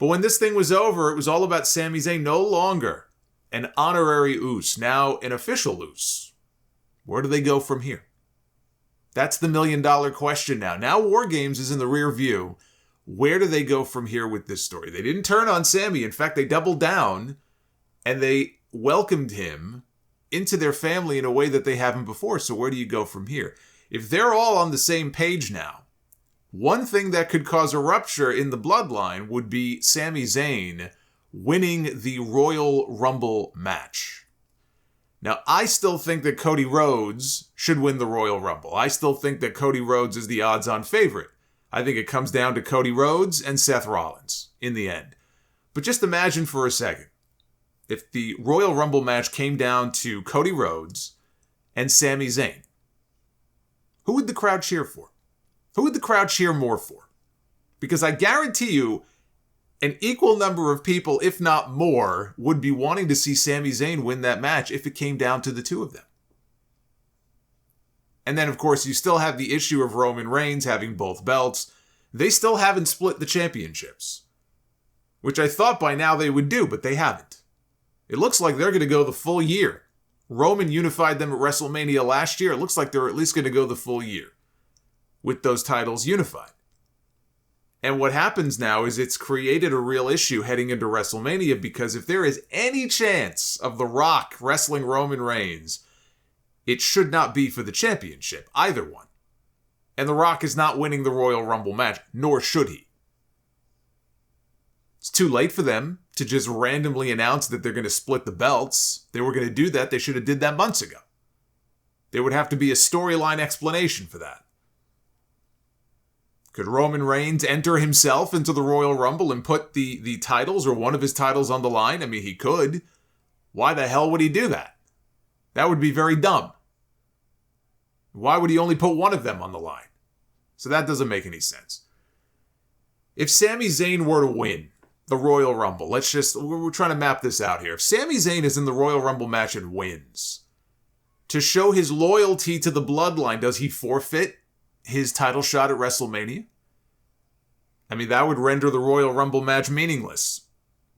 But when this thing was over, it was all about Sami Zayn, no longer an honorary Uso, now an official Uso. Where do they go from here? That's the million-dollar question now. Now War Games is in the rear view. Where do they go from here with this story? They didn't turn on Sami. In fact, they doubled down and they welcomed him into their family in a way that they haven't before. So where do you go from here? If they're all on the same page now, one thing that could cause a rupture in the bloodline would be Sami Zayn winning the Royal Rumble match. Now, I still think that Cody Rhodes should win the Royal Rumble. I still think that Cody Rhodes is the odds-on favorite. I think it comes down to Cody Rhodes and Seth Rollins in the end. But just imagine for a second, if the Royal Rumble match came down to Cody Rhodes and Sami Zayn, who would the crowd cheer for? Who would the crowd cheer more for? Because I guarantee you, an equal number of people, if not more, would be wanting to see Sami Zayn win that match if it came down to the two of them. And then, of course, you still have the issue of Roman Reigns having both belts. They still haven't split the championships, which I thought by now they would do, but they haven't. It looks like they're going to go the full year. Roman unified them at WrestleMania last year. It looks like they're at least going to go the full year with those titles unified. And what happens now is it's created a real issue heading into WrestleMania, because if there is any chance of The Rock wrestling Roman Reigns, it should not be for the championship, either one. And The Rock is not winning the Royal Rumble match, nor should he. It's too late for them to just randomly announce that they're going to split the belts. They were going to do that. They should have did that months ago. There would have to be a storyline explanation for that. Could Roman Reigns enter himself into the Royal Rumble and put the titles or one of his titles on the line? I mean, he could. Why the hell would he do that? That would be very dumb. Why would he only put one of them on the line? So that doesn't make any sense. If Sami Zayn were to win the Royal Rumble, we're trying to map this out here. If Sami Zayn is in the Royal Rumble match and wins, to show his loyalty to the bloodline, does he forfeit his title shot at WrestleMania? I mean, that would render the Royal Rumble match meaningless.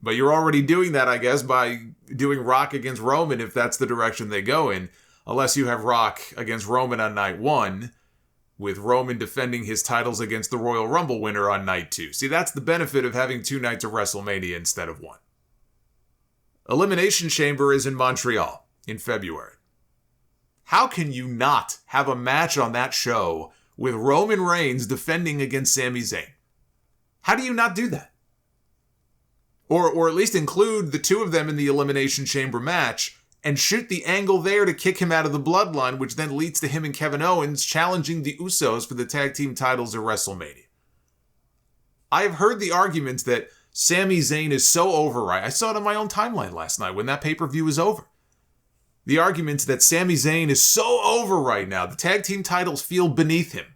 But you're already doing that, I guess, by doing Rock against Roman, if that's the direction they go in. Unless you have Rock against Roman on night one, with Roman defending his titles against the Royal Rumble winner on night two. See, that's the benefit of having 2 nights of WrestleMania instead of 1. Elimination Chamber is in Montreal in February. How can you not have a match on that show with Roman Reigns defending against Sami Zayn? How do you not do that? Or at least include the two of them in the Elimination Chamber match and shoot the angle there to kick him out of the bloodline, which then leads to him and Kevin Owens challenging the Usos for the tag team titles at WrestleMania. I have heard the arguments that Sami Zayn is so over. I saw it on my own timeline last night when that pay-per-view was over. The arguments that Sami Zayn is so over right now, the tag team titles feel beneath him.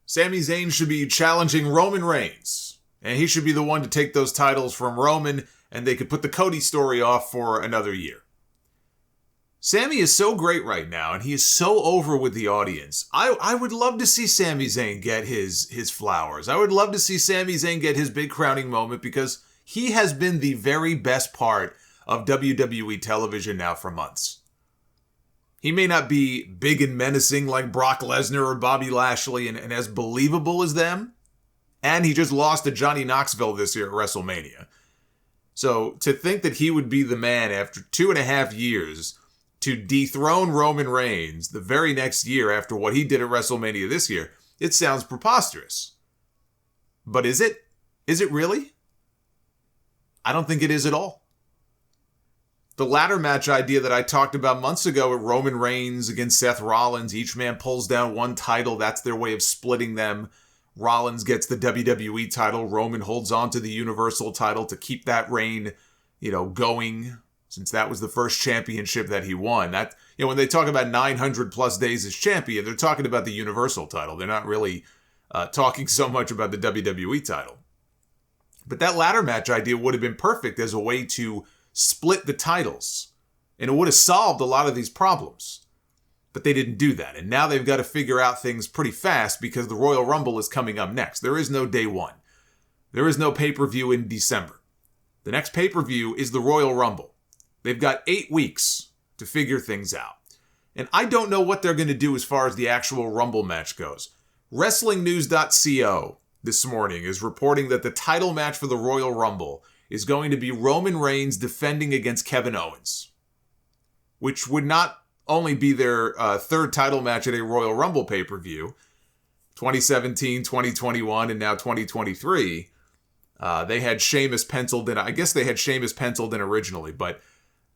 Sami Zayn should be challenging Roman Reigns, and he should be the one to take those titles from Roman, and they could put the Cody story off for another year. Sami is so great right now, and he is so over with the audience. I would love to see Sami Zayn get his flowers. I would love to see Sami Zayn get his big crowning moment, because he has been the very best part of WWE television now for months. He may not be big and menacing like Brock Lesnar or Bobby Lashley and as believable as them, and he just lost to Johnny Knoxville this year at WrestleMania. So to think that he would be the man after 2.5 years to dethrone Roman Reigns the very next year after what he did at WrestleMania this year, it sounds preposterous. But is it? Is it really? I don't think it is at all. The ladder match idea that I talked about months ago with Roman Reigns against Seth Rollins, each man pulls down one title, that's their way of splitting them. Rollins gets the WWE title, Roman holds on to the Universal title to keep that reign, going, since that was the first championship that he won. That, when they talk about 900 plus days as champion, they're talking about the Universal title. They're not really talking so much about the WWE title. But that ladder match idea would have been perfect as a way to split the titles, and it would have solved a lot of these problems. But they didn't do that, and now they've got to figure out things pretty fast because the Royal Rumble is coming up next. There is no day one. There is no pay-per-view in December. The next pay-per-view is the Royal Rumble. They've got 8 weeks to figure things out. And I don't know what they're going to do as far as the actual Rumble match goes. WrestlingNews.co this morning is reporting that the title match for the Royal Rumble is going to be Roman Reigns defending against Kevin Owens, which would not only be their third title match at a Royal Rumble pay-per-view, 2017, 2021, and now 2023. They had Sheamus penciled in. I guess they had Sheamus penciled in originally, but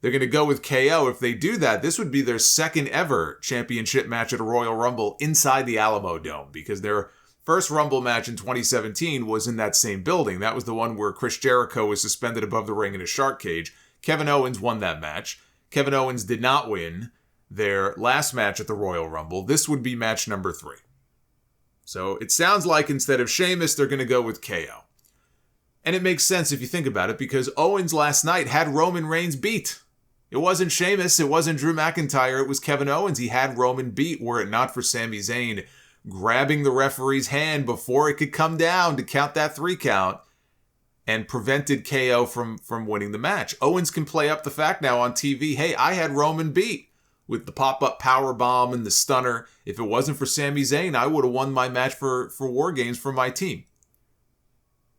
they're going to go with KO. If they do that, this would be their second ever championship match at a Royal Rumble inside the Alamo Dome, because their first Rumble match in 2017 was in that same building. That was the one where Chris Jericho was suspended above the ring in a shark cage. Kevin Owens won that match. Kevin Owens did not win their last match at the Royal Rumble. This would be match number 3. So it sounds like instead of Sheamus, they're going to go with KO. And it makes sense if you think about it, because Owens last night had Roman Reigns beat. It wasn't Sheamus, it wasn't Drew McIntyre, it was Kevin Owens. He had Roman beat, were it not for Sami Zayn grabbing the referee's hand before it could come down to count that 3 count and prevented KO from winning the match. Owens can play up the fact now on TV, hey, I had Roman beat with the pop-up power bomb and the stunner. If it wasn't for Sami Zayn, I would have won my match for War Games for my team.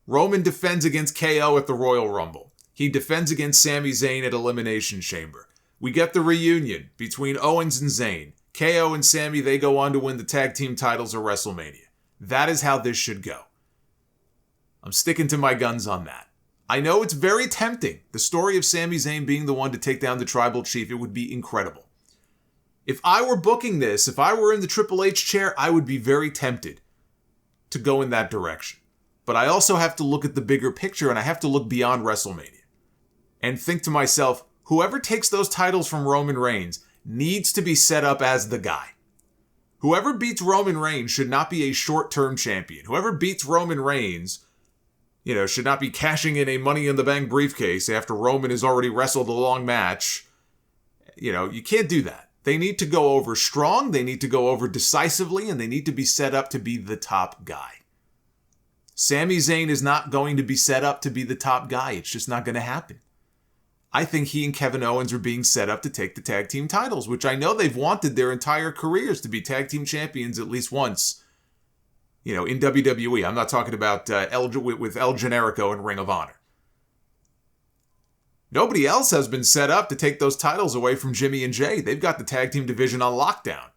Roman defends against KO at the Royal Rumble. He defends against Sami Zayn at Elimination Chamber. We get the reunion between Owens and Zayn. KO and Sami, they go on to win the tag team titles at WrestleMania. That is how this should go. I'm sticking to my guns on that. I know it's very tempting. The story of Sami Zayn being the one to take down the Tribal Chief, it would be incredible. If I were booking this, if I were in the Triple H chair, I would be very tempted to go in that direction. But I also have to look at the bigger picture, and I have to look beyond WrestleMania and think to myself, whoever takes those titles from Roman Reigns needs to be set up as the guy. Whoever beats Roman Reigns should not be a short-term champion. Whoever beats Roman Reigns, should not be cashing in a Money in the Bank briefcase after Roman has already wrestled a long match. You can't do that. They need to go over strong, they need to go over decisively, and they need to be set up to be the top guy. Sami Zayn is not going to be set up to be the top guy. It's just not going to happen. I think he and Kevin Owens are being set up to take the tag team titles, which I know they've wanted their entire careers to be tag team champions at least once, in WWE. I'm not talking about with El Generico and Ring of Honor. Nobody else has been set up to take those titles away from Jimmy and Jay. They've got the tag team division on lockdown.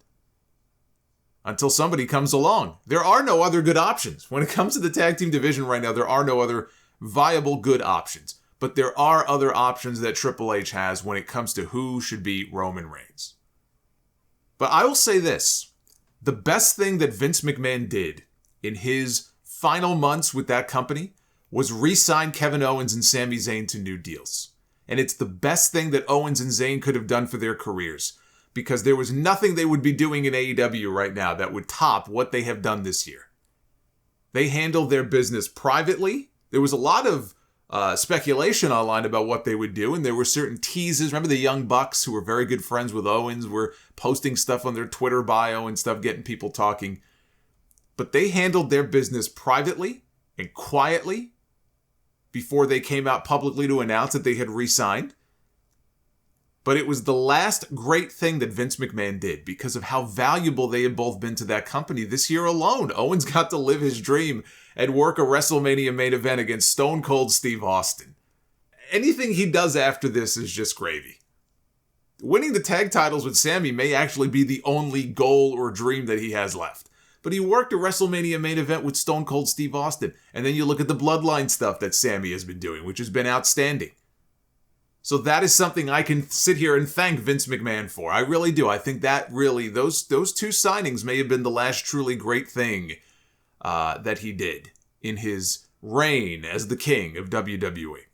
Until somebody comes along. There are no other good options. When it comes to the tag team division right now, there are no other viable good options. But there are other options that Triple H has when it comes to who should beat Roman Reigns. But I will say this. The best thing that Vince McMahon did in his final months with that company was re-sign Kevin Owens and Sami Zayn to new deals. And it's the best thing that Owens and Zayn could have done for their careers, because there was nothing they would be doing in AEW right now that would top what they have done this year. They handled their business privately. There was a lot of speculation online about what they would do, and there were certain teases. Remember the Young Bucks, who were very good friends with Owens, were posting stuff on their Twitter bio and stuff, getting people talking. But they handled their business privately and quietly before they came out publicly to announce that they had re-signed. But it was the last great thing that Vince McMahon did because of how valuable they have both been to that company this year alone. Owens got to live his dream and work a WrestleMania main event against Stone Cold Steve Austin. Anything he does after this is just gravy. Winning the tag titles with Sami may actually be the only goal or dream that he has left. But he worked a WrestleMania main event with Stone Cold Steve Austin. And then you look at the Bloodline stuff that Sami has been doing, which has been outstanding. So that is something I can sit here and thank Vince McMahon for. I really do. I think that really, those two signings may have been the last truly great thing that he did in his reign as the king of WWE.